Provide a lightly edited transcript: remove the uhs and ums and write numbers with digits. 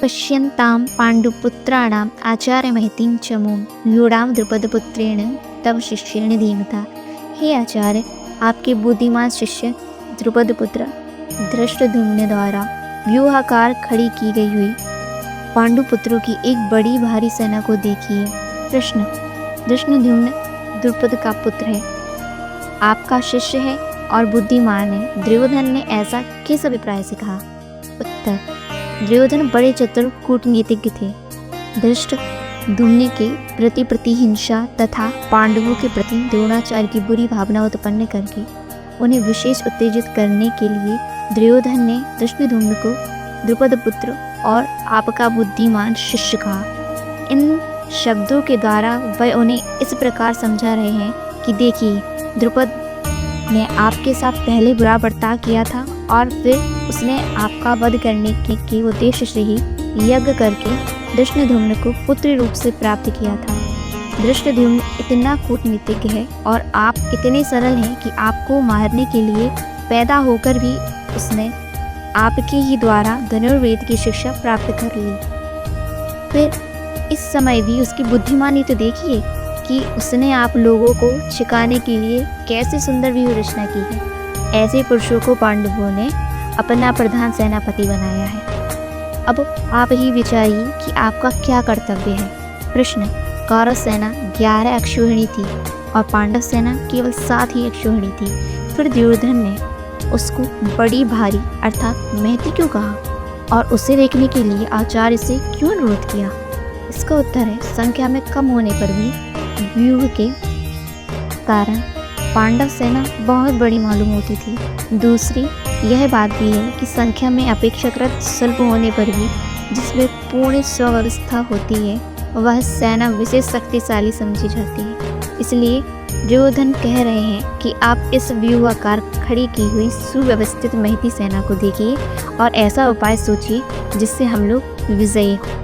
पश्यन्तां पाण्डुपुत्राणाम् आचार्यमहतीं च मूं व्यूढां द्रुपदपुत्रेण तव शिष्येण धीमता। हे आचार्य, आपके बुद्धिमान शिष्य द्रुपदपुत्र धृष्टद्युम्न द्वारा व्यूहाकार खड़ी की गई हुई पांडुपुत्रों की एक बड़ी भारी सेना को देखिए। प्रश्न: धृष्टद्युम्न द्रुपद का पुत्र है, आपका शिष्य है और बुद्धिमान है। दुर्योधन ने ऐसा किस अभिप्राय से कहा? उत्तर: दुर्योधन बड़े चतुर कूटनीतिज्ञ थे। धृष्टद्युम्न के प्रति प्रतिहिंसा तथा पांडवों के प्रति द्रोणाचार्य की बुरी भावना उत्पन्न करके उन्हें विशेष उत्तेजित करने के लिए दुर्योधन ने धृष्टद्युम्न को द्रुपदपुत्र और आपका बुद्धिमान शिष्य कहा। इन शब्दों के द्वारा वह उन्हें इस प्रकार समझा रहे हैं कि देखिए, द्रुपद ने आपके साथ पहले बुरा बर्ताव किया था और फिर उसने आपका वध करने के उद्देश्य से ही यज्ञ करके धृष्टद्युम्न को पुत्र रूप से प्राप्त किया था। धृष्टद्युम्न इतना कूटनीतिज्ञ है और आप इतने सरल हैं कि आपको मारने के लिए पैदा होकर भी उसने आपके ही द्वारा धनुर्वेद की शिक्षा प्राप्त कर ली। फिर इस समय भी उसकी बुद्धिमानी तो देखिए कि उसने आप लोगों को छिकाने के लिए कैसे सुंदर व्यूह रचना की है। ऐसे पुरुषों को पांडवों ने अपना प्रधान सेनापति बनाया है। अब आप ही विचारिए कि आपका क्या कर्तव्य है। प्रश्न: कौरव सेना 11 अक्षौहिणी थी और पांडव सेना केवल 7 ही अक्षौहिणी थी। फिर दुर्योधन ने उसको बड़ी भारी अर्थात महती क्यों कहा और उसे देखने के लिए आचार्य से क्यों अनुरोध किया? इसका उत्तर है, संख्या में कम होने पर भी व्यूह के कारण पांडव सेना बहुत बड़ी मालूम होती थी। दूसरी यह बात भी है कि संख्या में अपेक्षाकृत स्वल्प होने पर भी जिसमें पूर्ण स्वव्यवस्था होती है वह सेना विशेष शक्तिशाली समझी जाती है। इसलिए दुर्योधन कह रहे हैं कि आप इस व्यूहाकार खड़ी की हुई सुव्यवस्थित महती सेना को देखिए और ऐसा उपाय सोचिए जिससे हम लोग विजयी हों।